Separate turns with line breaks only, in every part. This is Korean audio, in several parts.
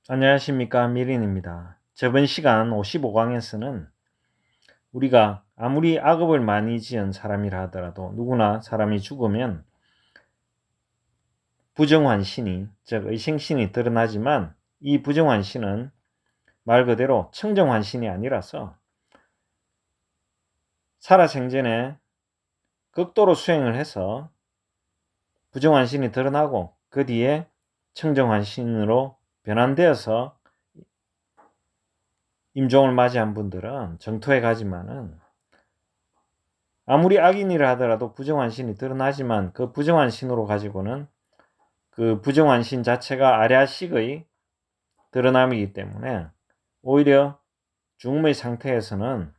안녕하십니까, 미린입니다. 저번 시간 55강에서는 우리가 아무리 악업을 많이 지은 사람이라 하더라도 누구나 사람이 죽으면 부정환신이, 즉 의생신이 드러나지만 이 부정환신은 말 그대로 청정환신이 아니라서 살아생전에 극도로 수행을 해서 부정환신이 드러나고 그 뒤에 청정환신으로 변환되어서 임종을 맞이한 분들은 정토에 가지만은 아무리 악인이라 하더라도 부정환신이 드러나지만 그 부정환신으로 가지고는 그 부정환신 자체가 아랴식의 드러남이기 때문에 오히려 죽음의 상태에서는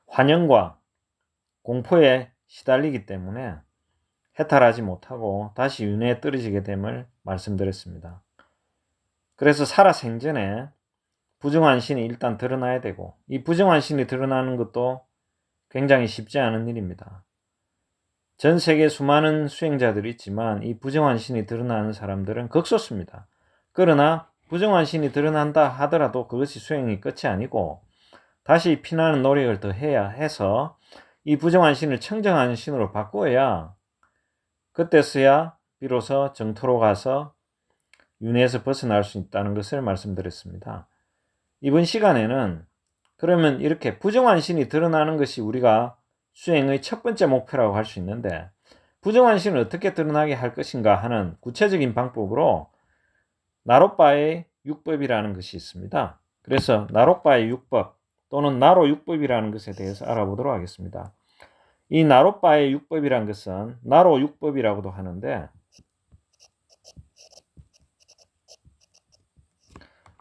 환영과 공포에 시달리기 때문에 해탈하지 못하고 다시 윤회에 떨어지게 됨을 말씀드렸습니다. 그래서 살아생전에 부정환신이 일단 드러나야 되고 이 부정환신이 드러나는 것도 굉장히 쉽지 않은 일입니다. 전 세계 수많은 수행자들이 있지만 이 부정환신이 드러나는 사람들은 극소수입니다. 그러나 부정환신이 드러난다 하더라도 그것이 수행이 끝이 아니고 다시 피나는 노력을 더 해야 해서 이 부정환신을 청정환신으로 바꾸어야 그때서야 비로소 정토로 가서 윤회에서 벗어날 수 있다는 것을 말씀드렸습니다. 이번 시간에는 그러면 이렇게 부정환신이 드러나는 것이 우리가 수행의 첫 번째 목표라고 할 수 있는데 부정환신을 어떻게 드러나게 할 것인가 하는 구체적인 방법으로 나롯바의 육법이라는 것이 있습니다. 그래서 나롯바의 육법 또는 나로육법이라는 것에 대해서 알아보도록 하겠습니다. 이 나롯바의 육법이라는 것은 나로육법이라고도 하는데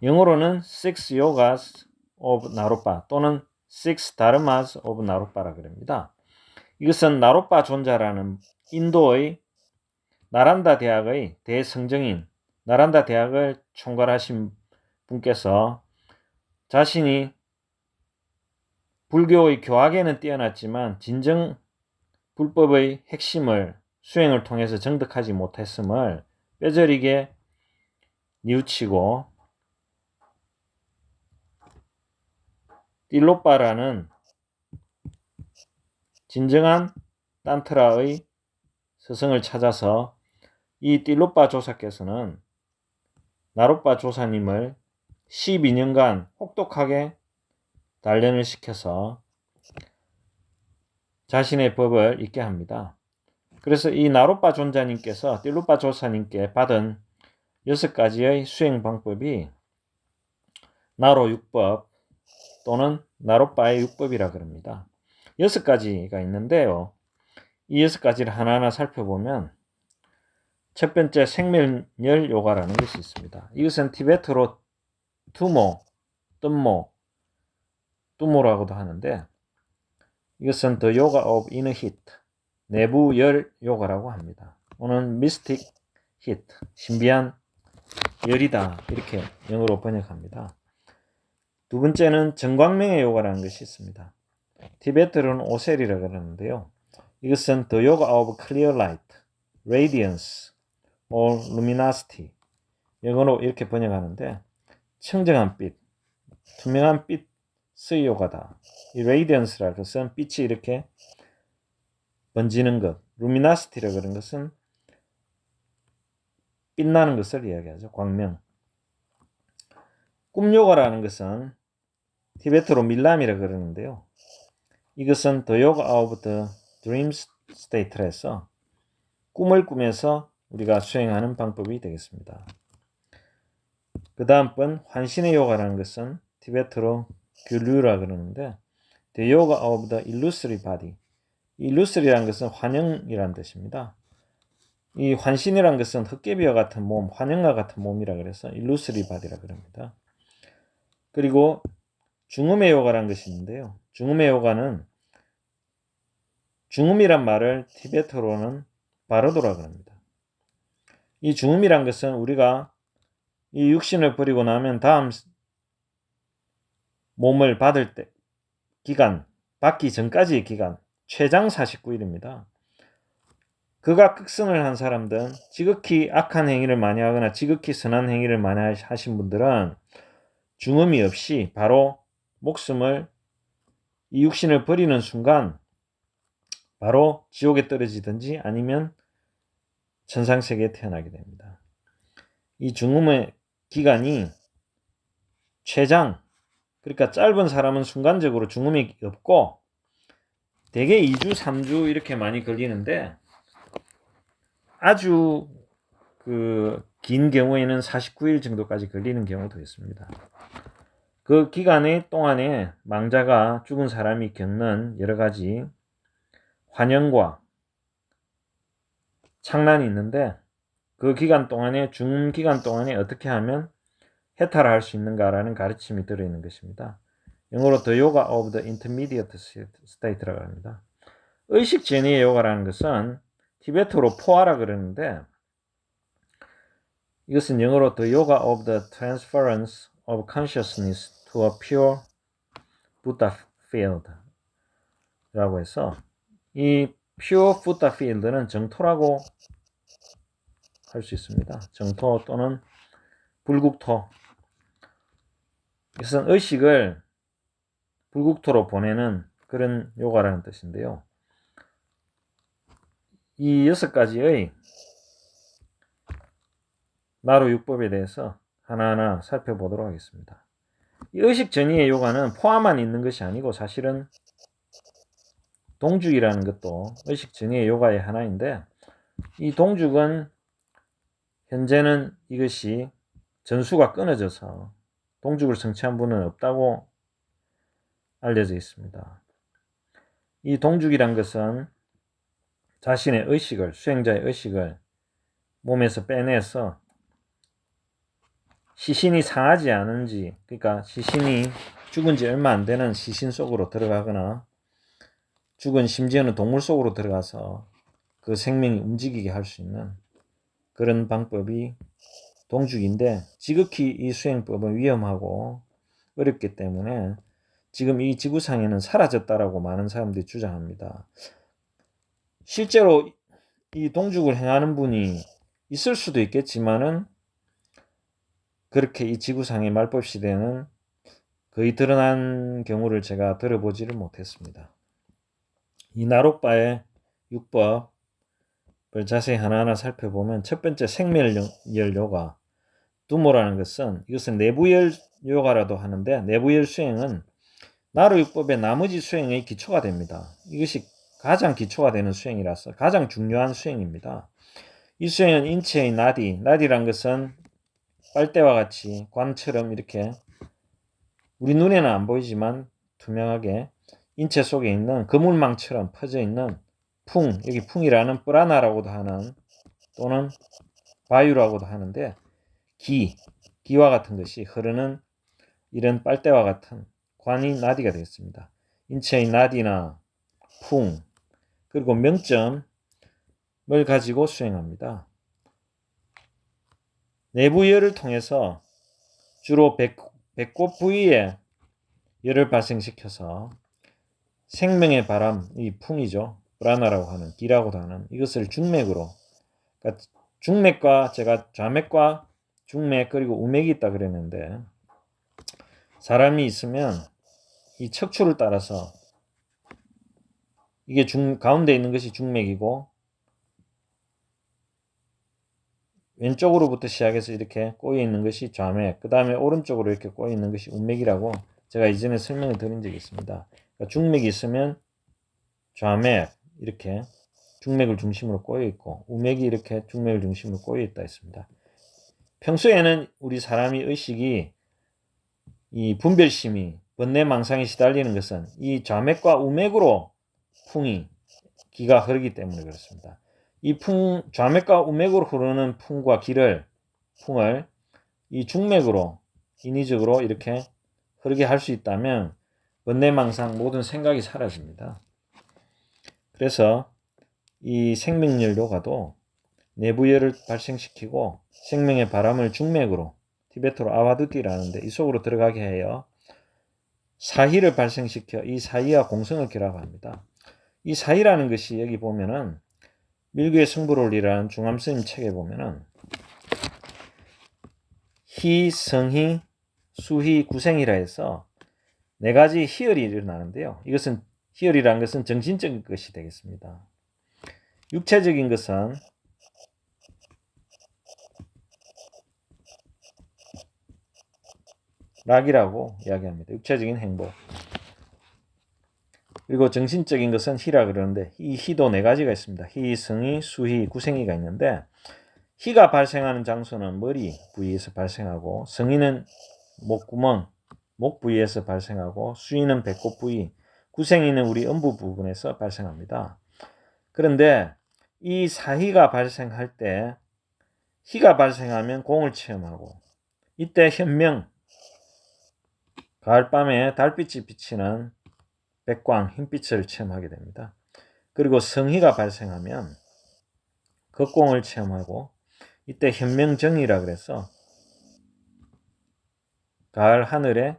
영어로는 Six Yogas of 나롯바 또는 Six Dharmas of 나롯바라 그럽니다. 이것은 나롯바 존자라는 인도의 나란다 대학의 대성정인, 나란다 대학을 총괄하신 분께서 자신이 불교의 교학에는 뛰어났지만 진정 불법의 핵심을 수행을 통해서 정득하지 못했음을 뼈저리게 뉘우치고 딜로빠라는 진정한 탄트라의 스승을 찾아서 이 딜로빠 조사께서는 나롯바 조사님을 12년간 혹독하게 단련을 시켜서 자신의 법을 읽게 합니다. 그래서 이 나롯바 존자님께서 딜로빠 조사님께 받은 6가지의 수행 방법이 나로육법 또는 나롯바의 육법이라 그럽니다. 6가지가 있는데요. 이 6가지를 하나하나 살펴보면 첫 번째 생멸열 요가라는 것이 있습니다. 이것은 티베트로 투모, 뜸모, 뚜모라고도 하는데 이것은 The Yoga of Inner Heat, 내부 열 요가라고 합니다. 또는 Mystic Heat, 신비한 열이다 이렇게 영어로 번역합니다. 두 번째는 정광명의 요가라는 것이 있습니다. 티베트로는 오셀이라고 그러는데요. 이것은 The Yoga of Clear Light, Radiance, or Luminosity 영어로 이렇게 번역하는데 청정한 빛, 투명한 빛의 요가다. 이 Radiance라는 것은 빛이 이렇게 번지는 것, Luminosity라고 그런 것은 빛나는 것을 이야기하죠. 광명. 꿈요가라는 것은 티베트로 밀람이라고 그러는데요. 이것은 The Yoga of the Dream State라 해서 꿈을 꾸면서 우리가 수행하는 방법이 되겠습니다. 그 다음 번 환신의 요가라는 것은 티베트로 규류라 그러는데 The Yoga of the Illusory Body. illusory라는 것은 환영이라는 뜻입니다. 이 환신이라는 것은 헛개비와 같은 몸, 환영과 같은 몸이라 그래서 illusory body라 그럽니다. 그리고 중음의 요가라는 것이 있는데요. 중음의 요가는 중음이란 말을 티베트로는 바르도라 그럽니다. 이 중음이란 것은 우리가 이 육신을 버리고 나면 다음 몸을 받을 때 기간, 받기 전까지의 기간, 최장 49일입니다. 극악극선을 한 사람들은 지극히 악한 행위를 많이 하거나 지극히 선한 행위를 많이 하신 분들은 중음이 없이 바로 목숨을 이 육신을 버리는 순간 바로 지옥에 떨어지든지 아니면 천상세계에 태어나게 됩니다. 이 중음의 기간이 최장, 그러니까 짧은 사람은 순간적으로 중음이 없고 대개 2주, 3주 이렇게 많이 걸리는데 아주 긴 경우에는 49일 정도까지 걸리는 경우도 있습니다. 그 기간의 동안에 망자가 죽은 사람이 겪는 여러 가지 환영과 창난이 있는데 그 기간 동안에 중음 기간 동안에 어떻게 하면 해탈을 할 수 있는가라는 가르침이 들어있는 것입니다. 영어로 The Yoga of the Intermediate State라고 합니다. 의식 전이의 요가라는 것은 티베트로 포아라 그러는데 이것은 영어로 The Yoga of the Transference of Consciousness to a Pure Buddha Field 라고 해서 이 Pure Buddha Field는 정토라고 할 수 있습니다. 정토 또는 불국토. 이것은 의식을 불국토로 보내는 그런 요가라는 뜻인데요. 이 6가지의 나루육법에 대해서 하나하나 살펴보도록 하겠습니다. 이 의식 전이의 요가는 포화만 있는 것이 아니고 사실은 동죽이라는 것도 의식 전이의 요가의 하나인데 이 동죽은 현재는 이것이 전수가 끊어져서 동죽을 성취한 분은 없다고 알려져 있습니다. 이 동죽이란 것은 자신의 의식을, 수행자의 의식을 몸에서 빼내서 시신이 상하지 않은지, 그러니까 시신이 죽은 지 얼마 안 되는 시신 속으로 들어가거나 죽은 심지어는 동물 속으로 들어가서 그 생명이 움직이게 할 수 있는 그런 방법이 동죽인데 지극히 이 수행법은 위험하고 어렵기 때문에 지금 이 지구상에는 사라졌다라고 많은 사람들이 주장합니다. 실제로 이 동죽을 행하는 분이 있을 수도 있겠지만은 그렇게 이 지구상의 말법 시대는 거의 드러난 경우를 제가 들어보지를 못했습니다. 이 나록바의 육법을 자세히 하나하나 살펴보면 첫 번째 생멸열 요가, 두모라는 것은 이것은 내부열 요가라도 하는데 내부열 수행은 나루육법의 나머지 수행의 기초가 됩니다. 이것이 가장 기초가 되는 수행이라서 가장 중요한 수행입니다. 이 수행은 인체의 나디란 것은 빨대와 같이 관처럼 이렇게 우리 눈에는 안 보이지만 투명하게 인체 속에 있는 그물망처럼 퍼져 있는 풍, 여기 풍이라는 프라나라고도 하는 또는 바유라고도 하는데 기와 같은 것이 흐르는 이런 빨대와 같은 관이 나디가 되겠습니다. 인체의 나디나 풍 그리고 명점을 가지고 수행합니다. 내부열을 통해서 주로 배꼽 부위에 열을 발생시켜서 생명의 바람, 이 풍이죠. 프라나라고 하는 기라고도 하는 이것을 중맥으로, 그러니까 중맥과 제가 좌맥과 중맥 그리고 우맥이 있다 그랬는데 사람이 있으면 이 척추를 따라서 이게 가운데 있는 것이 중맥이고 왼쪽으로부터 시작해서 이렇게 꼬여 있는 것이 좌맥, 그 다음에 오른쪽으로 이렇게 꼬여 있는 것이 우맥이라고 제가 이전에 설명을 드린 적이 있습니다. 그러니까 중맥이 있으면 좌맥 이렇게 중맥을 중심으로 꼬여 있고 우맥이 이렇게 중맥을 중심으로 꼬여 있다 했습니다. 평소에는 우리 사람이 의식이 이 분별심이 번뇌망상에 시달리는 것은 이 좌맥과 우맥으로 풍이 기가 흐르기 때문에 그렇습니다. 이 좌맥과 우맥으로 흐르는 풍과 풍을 이 중맥으로 인위적으로 이렇게 흐르게 할 수 있다면 번뇌망상 모든 생각이 사라집니다. 그래서 이 생명연료가도 내부열을 발생시키고 생명의 바람을 중맥으로, 티베트로 아와드띠라는데 이 속으로 들어가게 해요. 사희를 발생시켜 이 사희와 공성을 결합합니다. 이 사희라는 것이 여기 보면은 밀교의 승부론이라는 중암스님 책에 보면은 희, 성희, 수희, 구생이라 해서 네 가지 희열이 일어나는데요. 이것은 희열이라는 것은 정신적인 것이 되겠습니다. 육체적인 것은 락이라고 이야기합니다. 육체적인 행복. 그리고 정신적인 것은 희라 그러는데 이 희도 네 가지가 있습니다. 희, 성희, 수희, 구생이가 있는데 희가 발생하는 장소는 머리 부위에서 발생하고 성희는 목구멍, 목 부위에서 발생하고 수희는 배꼽 부위, 구생이는 우리 음부 부분에서 발생합니다. 그런데 이 사희가 발생할 때 희가 발생하면 공을 체험하고 이때 현명, 가을밤에 달빛이 비치는 백광, 흰빛을 체험하게 됩니다. 그리고 성희가 발생하면 극공을 체험하고 이때 현명정이라 그래서 가을 하늘에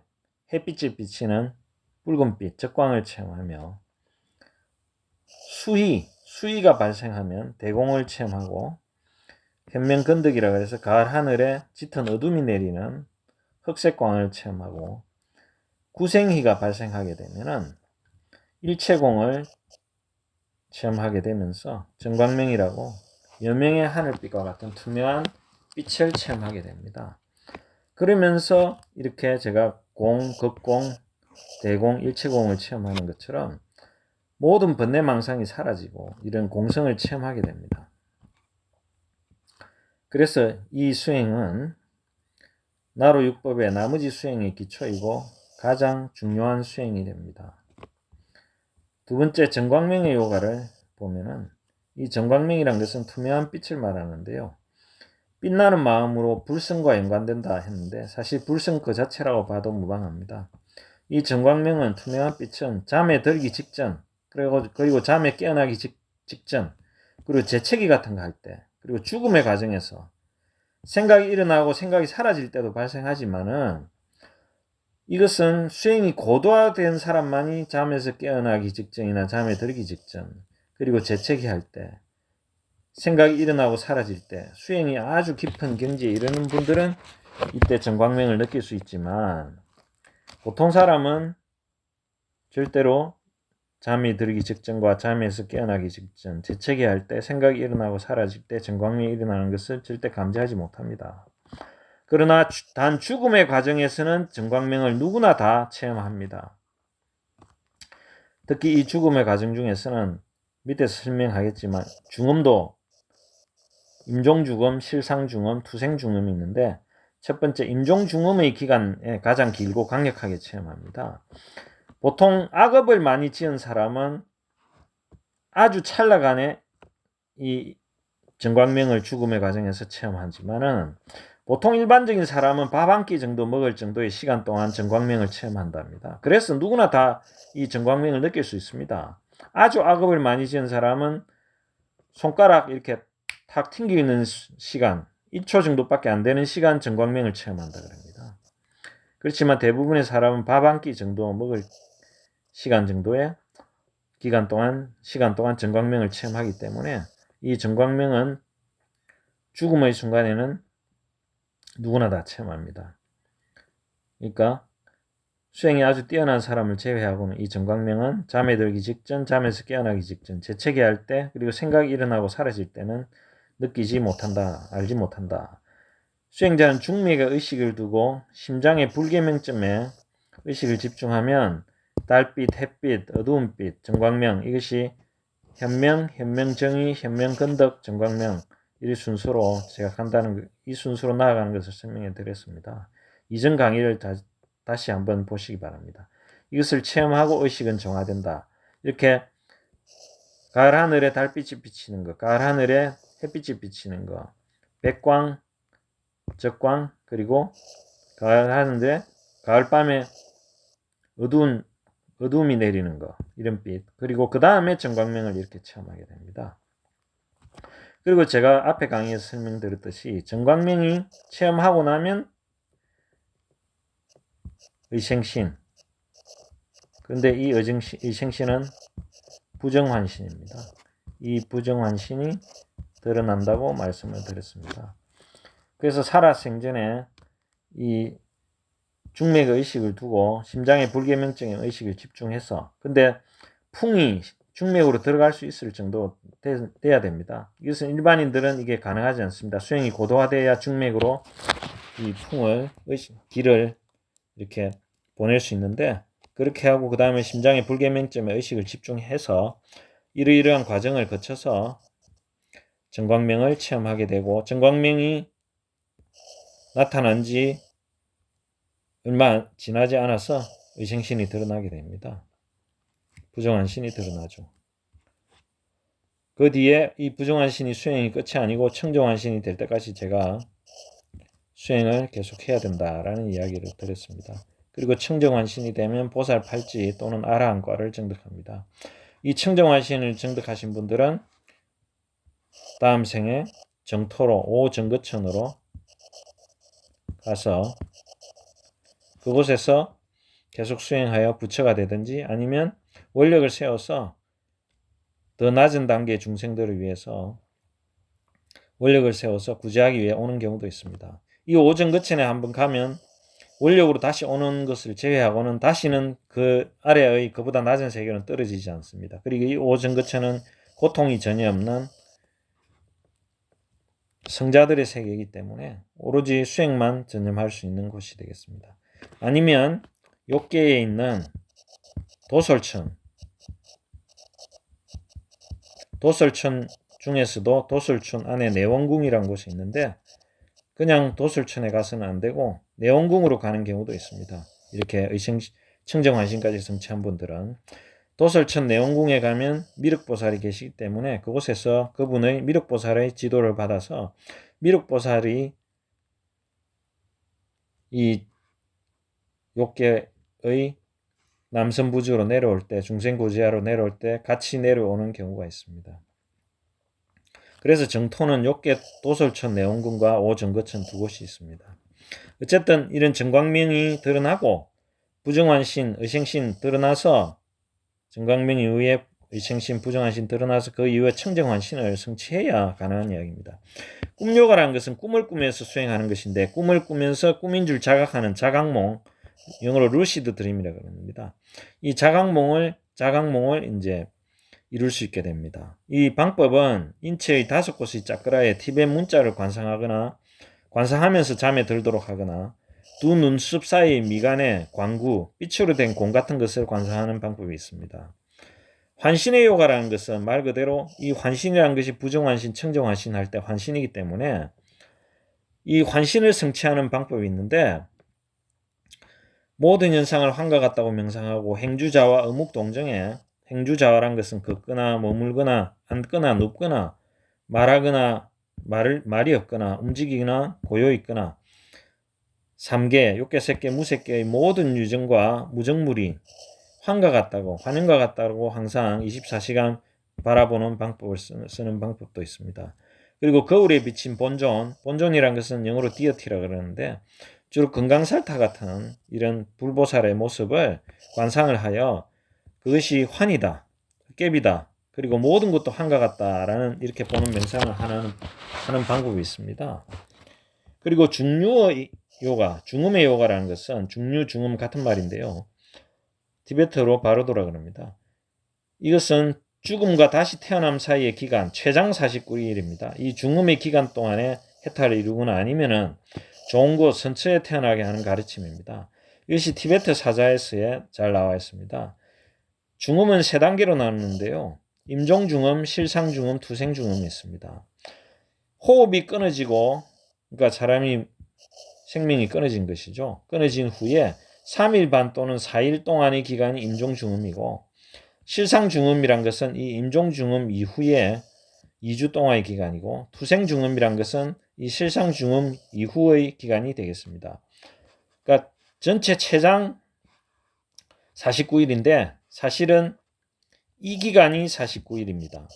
햇빛이 비치는 붉은빛, 적광을 체험하며 수희가 발생하면 대공을 체험하고 현명건덕이라 그래서 가을 하늘에 짙은 어둠이 내리는 흑색광을 체험하고 구생희가 발생하게 되면은 일체공을 체험하게 되면서 정광명이라고 여명의 하늘빛과 같은 투명한 빛을 체험하게 됩니다. 그러면서 이렇게 제가 공, 극공, 대공, 일체공을 체험하는 것처럼 모든 번뇌망상이 사라지고 이런 공성을 체험하게 됩니다. 그래서 이 수행은 나로육법의 나머지 수행의 기초이고 가장 중요한 수행이 됩니다. 두 번째 정광명의 요가를 보면은 이 정광명이란 것은 투명한 빛을 말하는데요. 빛나는 마음으로 불성과 연관된다 했는데 사실 불성 그 자체라고 봐도 무방합니다. 이 정광명은 투명한 빛은 잠에 들기 직전 그리고 잠에 깨어나기 직전 그리고 재채기 같은 거 할 때 그리고 죽음의 과정에서 생각이 일어나고 생각이 사라질 때도 발생하지만은 이것은 수행이 고도화된 사람만이 잠에서 깨어나기 직전이나 잠에 들기 직전 그리고 재채기 할 때 생각이 일어나고 사라질 때 수행이 아주 깊은 경지에 이르는 분들은 이때 정광명을 느낄 수 있지만 보통 사람은 절대로 잠이 들기 직전과 잠에서 깨어나기 직전 재채기 할 때 생각이 일어나고 사라질 때 정광명이 일어나는 것을 절대 감지하지 못합니다. 그러나 단 죽음의 과정에서는 정광명을 누구나 다 체험합니다. 특히 이 죽음의 과정 중에서는 밑에서 설명하겠지만 중음도 임종죽음, 실상죽음, 투생죽음이 있는데 첫 번째 임종죽음의 기간에 가장 길고 강력하게 체험합니다. 보통 악업을 많이 지은 사람은 아주 찰나간에 이 정광명을 죽음의 과정에서 체험하지만은 보통 일반적인 사람은 밥 한 끼 정도 먹을 정도의 시간 동안 정광명을 체험한답니다. 그래서 누구나 다 이 정광명을 느낄 수 있습니다. 아주 악업을 많이 지은 사람은 손가락 이렇게 탁 튕기는 시간 1초 정도밖에 안 되는 시간 정광명을 체험한다 그럽니다. 그렇지만 대부분의 사람은 밥 한 끼 정도 먹을 시간 정도의 시간 동안 정광명을 체험하기 때문에 이 정광명은 죽음의 순간에는 누구나 다 체험합니다. 그러니까 수행이 아주 뛰어난 사람을 제외하고는 이 정광명은 잠에 들기 직전, 잠에서 깨어나기 직전, 재채기 할 때, 그리고 생각이 일어나고 사라질 때는 느끼지 못한다, 알지 못한다. 수행자는 중맥의 의식을 두고 심장의 불계명점에 의식을 집중하면 달빛, 햇빛, 어두운빛, 정광명 이것이 현명, 현명정의, 현명건덕, 정광명 이 순서로 제가 이 순서로 나아가는 것을 설명해 드렸습니다. 이전 강의를 다시 한번 보시기 바랍니다. 이것을 체험하고 의식은 정화된다. 이렇게 가을 하늘에 달빛이 비치는 거, 가을 하늘에 햇빛이 비치는 거, 백광, 적광, 그리고 가을 하늘에 가을밤에 어두움이 내리는 거, 이런 빛, 그리고 그 다음에 정광명을 이렇게 체험하게 됩니다. 그리고 제가 앞에 강의에서 설명드렸듯이 정광명이 체험하고 나면 의생신, 근데 이 의생신은 부정환신입니다. 이 부정환신이 드러난다고 말씀을 드렸습니다. 그래서 살아생전에 이 중맥의 의식을 두고 심장의 불개명증의 의식을 집중해서, 근데 풍이 중맥으로 들어갈 수 있을 정도 돼야 됩니다. 이것은 일반인들은 이게 가능하지 않습니다. 수행이 고도화돼야 중맥으로 이 풍을, 기를 이렇게 보낼 수 있는데, 그렇게 하고 그 다음에 심장의 불개명점에 의식을 집중해서 이러이러한 과정을 거쳐서 정광명을 체험하게 되고, 정광명이 나타난 지 얼마 지나지 않아서 의생신이 드러나게 됩니다. 부정환신이 드러나죠. 그 뒤에 이 부정환신이 수행이 끝이 아니고 청정환신이 될 때까지 제가 수행을 계속해야 된다라는 이야기를 드렸습니다. 그리고 청정환신이 되면 보살팔찌 또는 아라한과를 정득합니다. 이 청정환신을 정득하신 분들은 다음 생에 정토로 오정거천으로 가서 그곳에서 계속 수행하여 부처가 되든지 아니면 원력을 세워서 더 낮은 단계의 중생들을 위해서 원력을 세워서 구제하기 위해 오는 경우도 있습니다. 이 오정거천에 한번 가면 원력으로 다시 오는 것을 제외하고는 다시는 그 아래의 그보다 낮은 세계는 떨어지지 않습니다. 그리고 이 오정거천은 고통이 전혀 없는 성자들의 세계이기 때문에 오로지 수행만 전념할 수 있는 곳이 되겠습니다. 아니면 욕계에 있는 도솔천 중에서도 도솔천 안에 내원궁이라는 곳이 있는데, 그냥 도솔천에 가서는 안 되고 내원궁으로 가는 경우도 있습니다. 이렇게 청정환신까지 성취한 분들은 도솔천 내원궁에 가면 미륵보살이 계시기 때문에 그곳에서 그분의 미륵보살의 지도를 받아서 미륵보살이 이 욕계의 남선부주로 내려올 때, 중생고지하로 내려올 때 같이 내려오는 경우가 있습니다. 그래서 정토는 욕계 도솔천 내원궁과 오정거천 두 곳이 있습니다. 어쨌든 이런 정광명이 드러나고 부정환신, 의생신 드러나서 정광명 이후에 의생신, 부정환신 드러나서 그 이후에 청정환신을 성취해야 가능한 이야기입니다. 꿈요가라는 것은 꿈을 꾸면서 수행하는 것인데, 꿈을 꾸면서 꿈인 줄 자각하는 자각몽, 영어로 루시드 드림이라고 합니다. 이 자각몽을 이제 이룰 수 있게 됩니다. 이 방법은 인체의 5곳의 짜크라에 티벳 문자를 관상하면서 잠에 들도록 하거나 두 눈썹 사이 미간에 광구, 빛으로 된 공 같은 것을 관상하는 방법이 있습니다. 환신의 요가라는 것은 말 그대로 이 환신이라는 것이 부정환신, 청정환신 할 때 환신이기 때문에 이 환신을 성취하는 방법이 있는데, 모든 현상을 환과 같다고 명상하고 행주자와 어묵동정에, 행주자와란 것은 걷거나 머물거나 앉거나 눕거나 말하거나 말이 없거나 움직이거나 고요있거나 삼계, 육계, 무색계의 모든 유정과 무정물이 환과 같다고, 환영과 같다고 항상 24시간 바라보는 방법을 쓰는 방법도 있습니다. 그리고 거울에 비친 본존이란 것은 영어로 디어티라고 그러는데, 주로 금강살타 같은 이런 불보살의 모습을 관상을 하여 그것이 환이다, 깨비다, 그리고 모든 것도 환과 같다라는 이렇게 보는 명상을 하는 방법이 있습니다. 그리고 중류의 요가, 중음의 요가라는 것은 중류, 중음 같은 말인데요. 티베트어로 바로도라 그럽니다. 이것은 죽음과 다시 태어남 사이의 기간, 최장 49일입니다. 이 중음의 기간 동안에 해탈을 이루거나 아니면은 좋은 곳 선처에 태어나게 하는 가르침입니다. 이것이 티베트 사자에서에 잘 나와 있습니다. 중음은 3단계로 나누는데요. 임종중음, 실상중음, 투생중음이 있습니다. 호흡이 끊어지고, 그러니까 사람이 생명이 끊어진 것이죠. 끊어진 후에 3일 반 또는 4일 동안의 기간이 임종중음이고 실상중음이란 것은 이 임종중음 이후에 2주 동안의 기간이고 투생중음이란 것은 이 실상중음 이후의 기간이 되겠습니다. 그러니까 전체 최장 49일인데 사실은 이 기간이 49일입니다.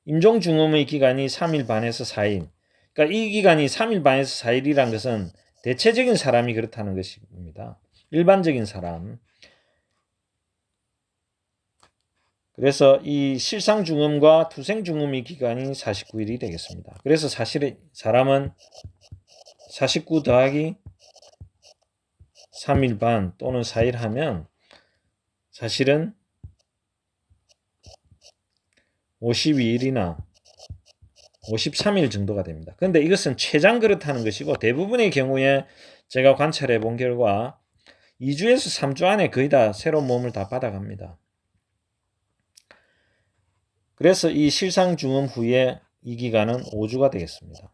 임종중음의 기간이 3일 반에서 4일. 그러니까 이 기간이 3일 반에서 4일이란 것은 대체적인 사람이 그렇다는 것입니다. 일반적인 사람. 그래서 이 실상중음과 투생중음의 기간이 49일이 되겠습니다. 그래서 사실은 사람은 49 더하기 3일 반 또는 4일 하면 사실은 52일이나 53일 정도가 됩니다. 그런데 이것은 최장 그렇다는 것이고 대부분의 경우에 제가 관찰해 본 결과 2주에서 3주 안에 거의 다 새로운 몸을 다 받아갑니다. 그래서 이 실상중음 후에 이 기간은 5주가 되겠습니다.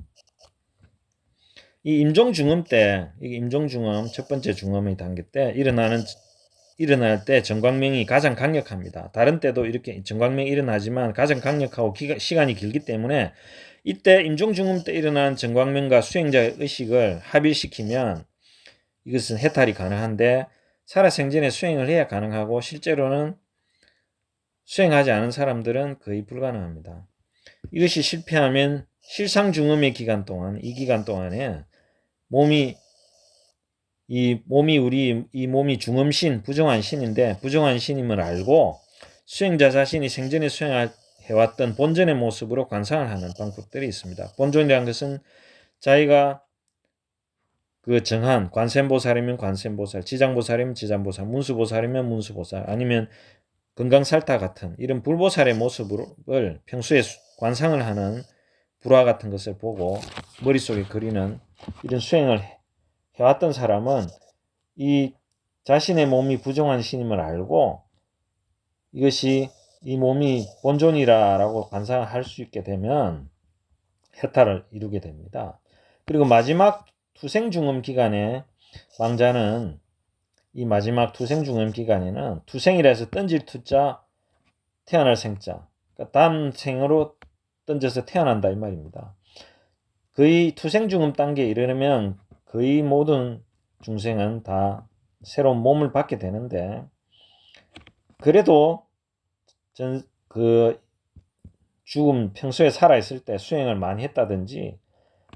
이 임종중음 때, 이 임종중음 첫 번째 중음의 단계 때 일어날 때 정광명이 가장 강력합니다. 다른 때도 이렇게 정광명이 일어나지만 가장 강력하고 시간이 길기 때문에 이때 임종중음 때 일어난 정광명과 수행자의 의식을 합일시키면 이것은 해탈이 가능한데 살아생전에 수행을 해야 가능하고 실제로는 수행하지 않은 사람들은 거의 불가능합니다. 이것이 실패하면 실상중음의 기간 동안 이 기간 동안에 몸이 중음신, 부정한 신인데 부정한 신임을 알고 수행자 자신이 생전에 수행해왔던 본전의 모습으로 관상을 하는 방법들이 있습니다. 본존이라는 것은 자기가 그 정한 관세음보살이면 관세음보살, 지장보살이면 지장보살, 문수보살이면 문수보살, 아니면 건강살타 같은 이런 불보살의 모습을 평소에 관상을 하는 불화 같은 것을 보고 머릿속에 그리는 이런 수행을 해왔던 사람은 이 자신의 몸이 부정한 신임을 알고 이것이 이 몸이 본존이라고 관상할 수 있게 되면 해탈을 이루게 됩니다. 그리고 마지막 투생중음 기간에 망자는 이 마지막 투생중음 기간에는 투생이라 해서 던질 투자 태어날 생자, 그러니까 다음 생으로 던져서 태어난다 이 말입니다. 거의 투생중음 단계에 이르면 거의 모든 중생은 다 새로운 몸을 받게 되는데 그래도 죽음 평소에 살아있을 때 수행을 많이 했다든지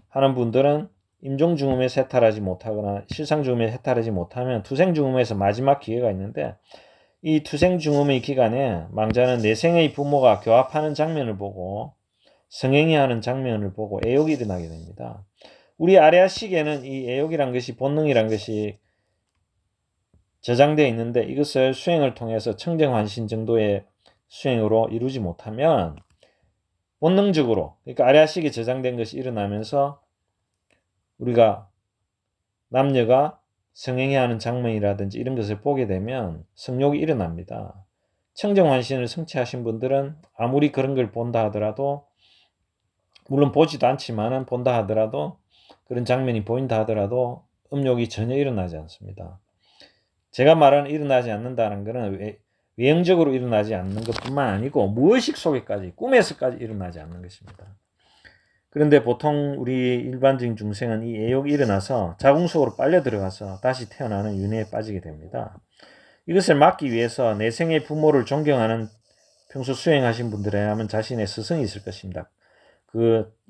하는 분들은 임종중음에서 해탈하지 못하거나 실상중음에 해탈하지 못하면 투생중음에서 마지막 기회가 있는데 이 투생중음의 기간에 망자는 내생의 부모가 교합하는 장면을 보고 성행위하는 장면을 보고 애욕이 일어나게 됩니다. 우리 아레아식에는 이 애욕이란 것이 본능이란 것이 저장되어 있는데 이것을 수행을 통해서 청정환신 정도의 수행으로 이루지 못하면 본능적으로 그러니까 아레아식에 저장된 것이 일어나면서 우리가 남녀가 성행해하는 장면이라든지 이런 것을 보게 되면 성욕이 일어납니다. 청정환신을 성취하신 분들은 아무리 그런 걸 본다 하더라도 물론 보지도 않지만은 본다 하더라도 그런 장면이 보인다 하더라도 음욕이 전혀 일어나지 않습니다. 제가 말하는 일어나지 않는다는 것은 외형적으로 일어나지 않는 것뿐만 아니고 무의식 속에까지 꿈에서까지 일어나지 않는 것입니다. 그런데 보통 우리 일반적인 중생은 이 애욕이 일어나서 자궁 속으로 빨려 들어가서 다시 태어나는 윤회에 빠지게 됩니다. 이것을 막기 위해서 내생의 부모를 존경하는 평소 수행하신 분들이라면 자신의 스승이 있을 것입니다.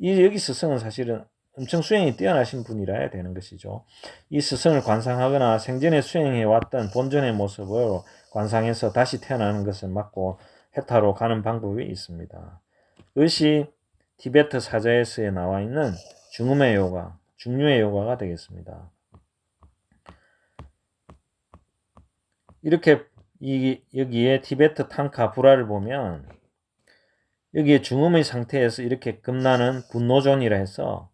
여기 스승은 사실은 엄청 수행이 뛰어나신 분이라 해야 되는 것이죠. 이 스승을 관상하거나 생전에 수행해왔던 본전의 모습을 관상해서 다시 태어나는 것을 막고 해탈로 가는 방법이 있습니다. 그것이 티베트 사자에서에 나와 있는 중음의 요가, 중류의 요가가 되겠습니다. 이렇게 여기에 티베트 탕카 불화를 보면 여기에 중음의 상태에서 이렇게 급나는 분노존이라 해서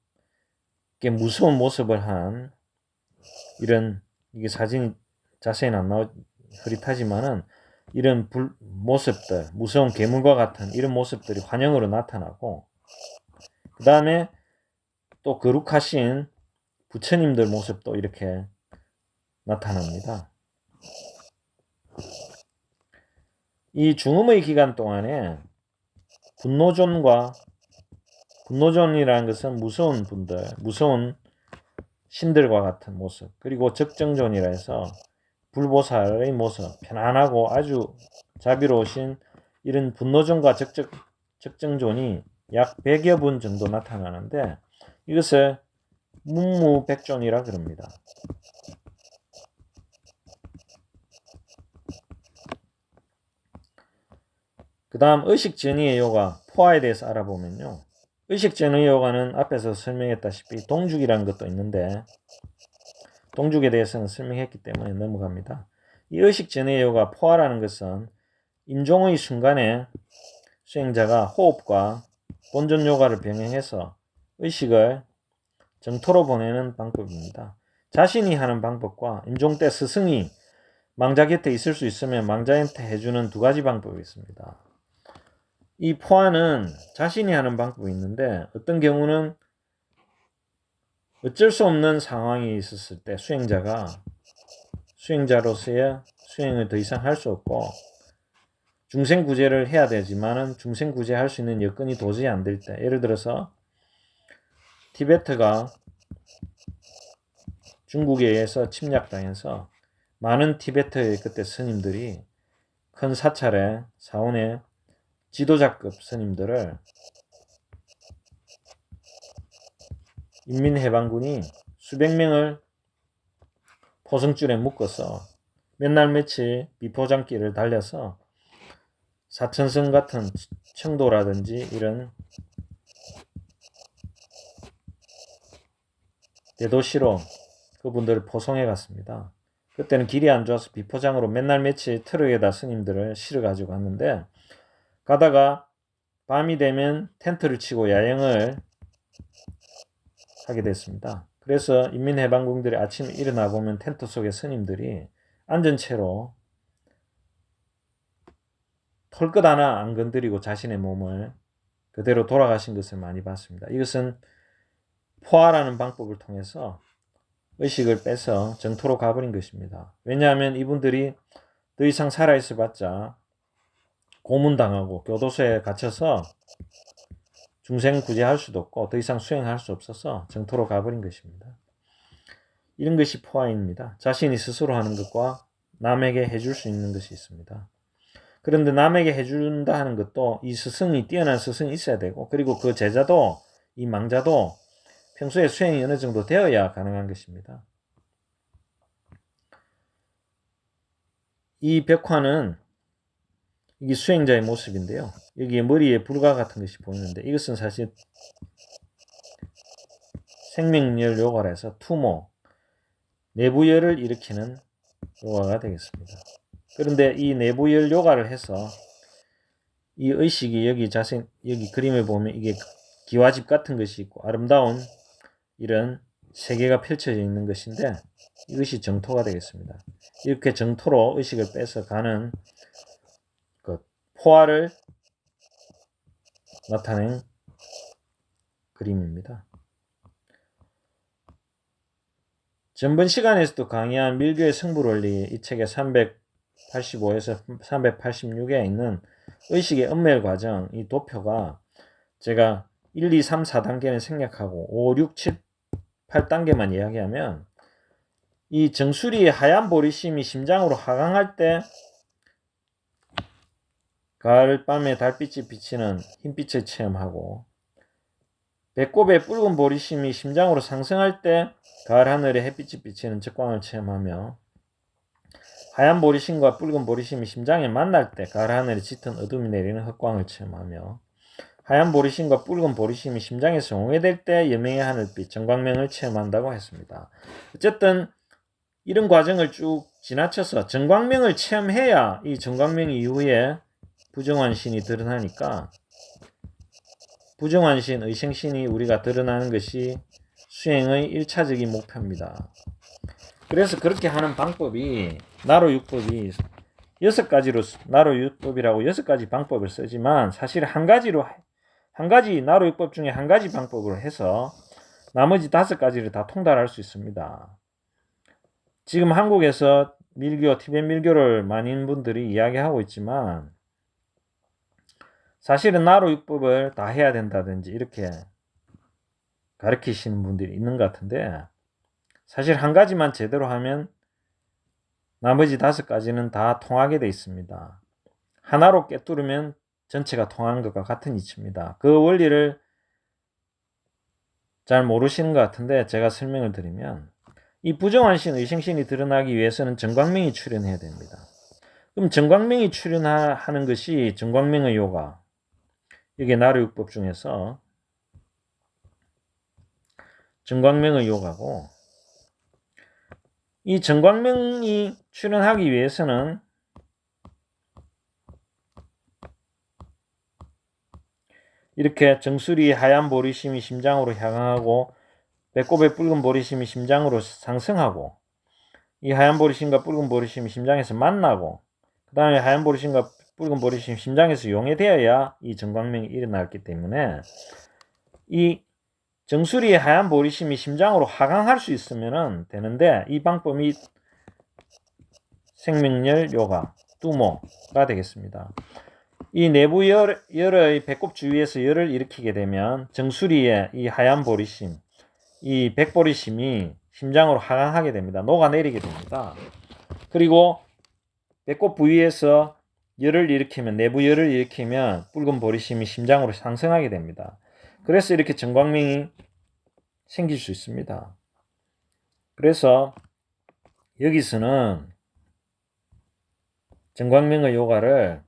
이렇게 무서운 모습을 한 이런 이게 사진이 자세히는 안 나오 흐릿하지만은 이런 모습들 무서운 괴물과 같은 이런 모습들이 환영으로 나타나고 그 다음에 또 거룩하신 부처님들 모습도 이렇게 나타납니다. 이 중음의 기간 동안에 분노존이라는 것은 무서운 분들, 무서운 신들과 같은 모습, 그리고 적정존이라 해서 불보살의 모습, 편안하고 아주 자비로우신 이런 분노존과 적정존이 약 100여 분 정도 나타나는데 이것을 문무백존이라 그럽니다. 그 다음 의식전이의 요가, 포화에 대해서 알아보면요. 의식전의 요가는 앞에서 설명했다시피 동죽이라는 것도 있는데 동죽에 대해서는 설명했기 때문에 넘어갑니다. 이 의식전의 요가, 포화라는 것은 임종의 순간에 수행자가 호흡과 본전 요가를 병행해서 의식을 정토로 보내는 방법입니다. 자신이 하는 방법과 임종 때 스승이 망자 곁에 있을 수 있으면 망자한테 해주는 두 가지 방법이 있습니다. 이 포화는 자신이 하는 방법이 있는데 어떤 경우는 어쩔 수 없는 상황이 있었을 때 수행자로서의 수행을 더 이상 할 수 없고 중생구제를 해야 되지만은 중생구제 할 수 있는 여건이 도저히 안 될 때, 예를 들어서 티베트가 중국에 의해서 침략당해서 많은 티베트의 그때 스님들이 큰 사찰에 사원에 지도자급 스님들을 인민해방군이 수백 명을 포승줄에 묶어서 몇 날 며칠 비포장길을 달려서 사천성 같은 청도라든지 이런 대도시로 그분들을 포송해 갔습니다. 그때는 길이 안 좋아서 비포장으로 몇 날 며칠 트럭에다 스님들을 실어 가지고 갔는데 가다가 밤이 되면 텐트를 치고 야영을 하게 됐습니다. 그래서 인민해방군들이 아침에 일어나 보면 텐트 속에 스님들이 앉은 채로 털끝 하나 안 건드리고 자신의 몸을 그대로 돌아가신 것을 많이 봤습니다. 이것은 포화라는 방법을 통해서 의식을 빼서 정토로 가버린 것입니다. 왜냐하면 이분들이 더 이상 살아있어 봤자 고문당하고 교도소에 갇혀서 중생구제할 수도 없고 더 이상 수행할 수 없어서 정토로 가버린 것입니다. 이런 것이 포화입니다. 자신이 스스로 하는 것과 남에게 해줄 수 있는 것이 있습니다. 그런데 남에게 해준다 하는 것도 이 스승이 뛰어난 스승이 있어야 되고 그리고 그 제자도 이 망자도 평소에 수행이 어느 정도 되어야 가능한 것입니다. 이 벽화는 이게 수행자의 모습인데요. 여기에 머리에 불과 같은 것이 보이는데 이것은 사실 생명열 요가라 해서 투모, 내부열을 일으키는 요가가 되겠습니다. 그런데 이 내부열 요가를 해서 이 의식이 여기 그림을 보면 이게 기와집 같은 것이 있고 아름다운 이런 세계가 펼쳐져 있는 것인데 이것이 정토가 되겠습니다. 이렇게 정토로 의식을 빼서 가는 그 포화를 나타낸 그림입니다. 전번 시간에서도 강의한 밀교의 성불원리 이 책의 385에서 386에 있는 의식의 은멸 과정 이 도표가 제가 1, 2, 3, 4단계는 생략하고 5, 6, 7, 8단계만 이야기하면 이 정수리의 하얀 보리심이 심장으로 하강할 때 가을 밤에 달빛이 비치는 흰빛을 체험하고 배꼽의 붉은 보리심이 심장으로 상승할 때 가을 하늘에 햇빛이 비치는 적광을 체험하며 하얀 보리심과 붉은 보리심이 심장에 만날 때 가을 하늘에 짙은 어둠이 내리는 흑광을 체험하며 하얀 보리심과 붉은 보리심이 심장에서 용해될 때 여명의 하늘빛 정광명을 체험한다고 했습니다. 어쨌든 이런 과정을 쭉 지나쳐서 정광명을 체험해야 이 정광명 이후에 부정환신이 드러나니까 부정환신, 의생신이 우리가 드러나는 것이 수행의 1차적인 목표입니다. 그래서 그렇게 하는 방법이 나로육법이 6가지로 나로육법이라고 6가지 방법을 쓰지만 사실 한 가지 나로육법 중에 한 가지 방법으로 해서 나머지 5가지를 다 통달할 수 있습니다. 지금 한국에서 밀교, 티벳 밀교를 많은 분들이 이야기하고 있지만 사실은 나로육법을 다 해야 된다든지 이렇게 가르치시는 분들이 있는 것 같은데 사실 한 가지만 제대로 하면 나머지 5가지는 다 통하게 돼 있습니다. 하나로 꿰뚫으면 전체가 통하는 것과 같은 이치입니다. 그 원리를 잘 모르시는 것 같은데 제가 설명을 드리면 이 부정환신, 의생신이 드러나기 위해서는 정광명이 출현해야 됩니다. 그럼 정광명이 출현하는 것이 정광명의 요가, 이게 나로육법 중에서 정광명의 요가고, 이 정광명이 출현하기 위해서는 이렇게 정수리 하얀 보리심이 심장으로 향하고 배꼽의 붉은 보리심이 심장으로 상승하고 이 하얀 보리심과 붉은 보리심이 심장에서 만나고 그 다음에 하얀 보리심과 붉은 보리심이 심장에서 용해되어야 이 정광명이 일어났기 때문에 이 정수리의 하얀 보리심이 심장으로 하강할 수 있으면 되는데 이 방법이 생명열 요가, 뚜모가 되겠습니다. 이 내부 열의 배꼽 주위에서 열을 일으키게 되면 정수리의 이 하얀 보리심, 이 백보리심이 심장으로 하강하게 됩니다. 녹아내리게 됩니다. 그리고 배꼽 부위에서 열을 일으키면, 내부 열을 일으키면 붉은 보리심이 심장으로 상승하게 됩니다. 그래서 이렇게 정광명이 생길 수 있습니다. 그래서 여기서는 정광명의 요가를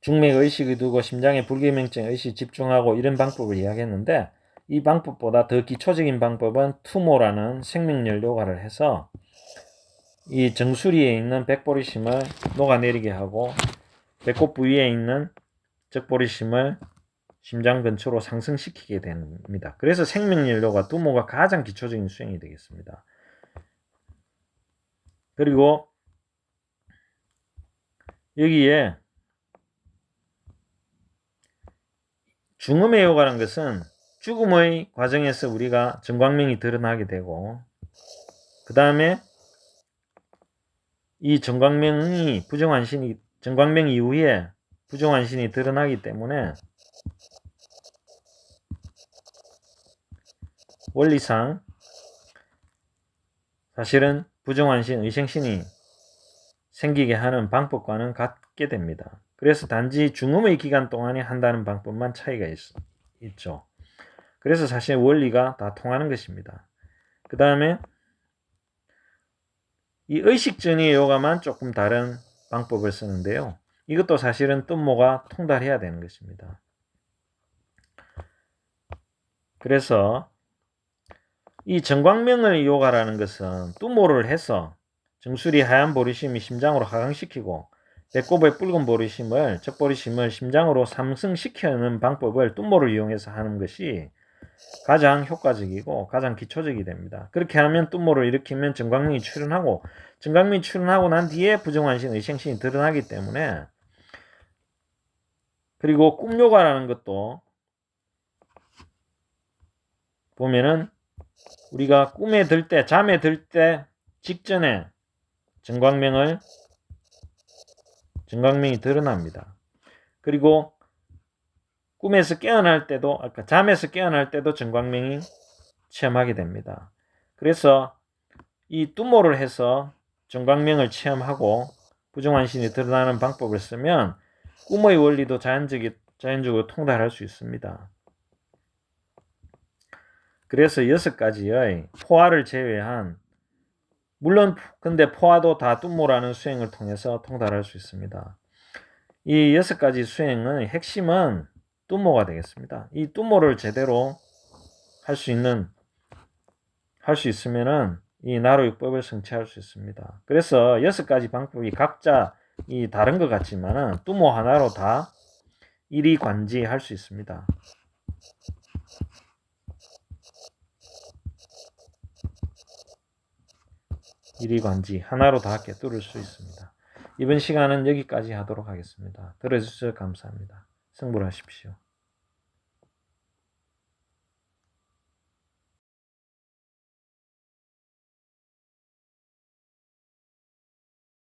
중맥의식을 두고 심장에 불규명증 의식 집중하고 이런 방법을 이야기했는데 이 방법보다 더 기초적인 방법은 투모라는 생명열 요가를 해서 이 정수리에 있는 백보리심을 녹아내리게 하고 배꼽 부위에 있는 적보리심을 심장 근처로 상승시키게 됩니다. 그래서 생명열 요가 투모가 가장 기초적인 수행이 되겠습니다. 그리고 여기에 중음의 요가라는 것은 죽음의 과정에서 우리가 정광명이 드러나게 되고 그 다음에 이 정광명 이후에 부정환신이 드러나기 때문에 원리상 사실은 부정환신, 의생신이 생기게 하는 방법과는 같게 됩니다. 그래서 단지 중음의 기간 동안에 한다는 방법만 차이가 있죠. 그래서 사실 원리가 다 통하는 것입니다. 그 다음에 이 의식전의 요가만 조금 다른 방법을 쓰는데요. 이것도 사실은 뜸모가 통달해야 되는 것입니다. 그래서 이 정광명의 요가라는 것은 뜸모를 해서 정수리 하얀 보리심이 심장으로 하강시키고 배꼽의 붉은 보리심을, 적보리심을 심장으로 상승시키는 방법을 뜸모를 이용해서 하는 것이 가장 효과적이고 가장 기초적이 됩니다. 그렇게 하면 뜸모를 일으키면 정광명이 출현하고 정광명이 출현하고 난 뒤에 부정환신, 의생신이 드러나기 때문에 그리고 꿈요가라는 것도 보면은 우리가 꿈에 들 때, 잠에 들 때 직전에 정광명이 드러납니다. 그리고 꿈에서 깨어날 때도, 아까 잠에서 깨어날 때도 정광명이 체험하게 됩니다. 그래서 이 뚜모를 해서 정광명을 체험하고 부정환신이 드러나는 방법을 쓰면 꿈의 원리도 자연적으로 통달할 수 있습니다. 그래서 6가지의 포화를 제외한, 물론 근데 포화도 다 뚜모라는 수행을 통해서 통달할 수 있습니다. 이 6가지 수행의 핵심은 뚜모가 되겠습니다. 이 뚜모를 제대로 할 수 있으면은 이 나로육법을 성취할 수 있습니다. 그래서 6가지 방법이 각자 다른 것 같지만은 뚜모 하나로 다 일이관지할 수 있습니다. 일이관지 하나로 다 꿰뚫을 수 있습니다. 이번 시간은 여기까지 하도록 하겠습니다. 들어주셔서 감사합니다. 승부하십시오.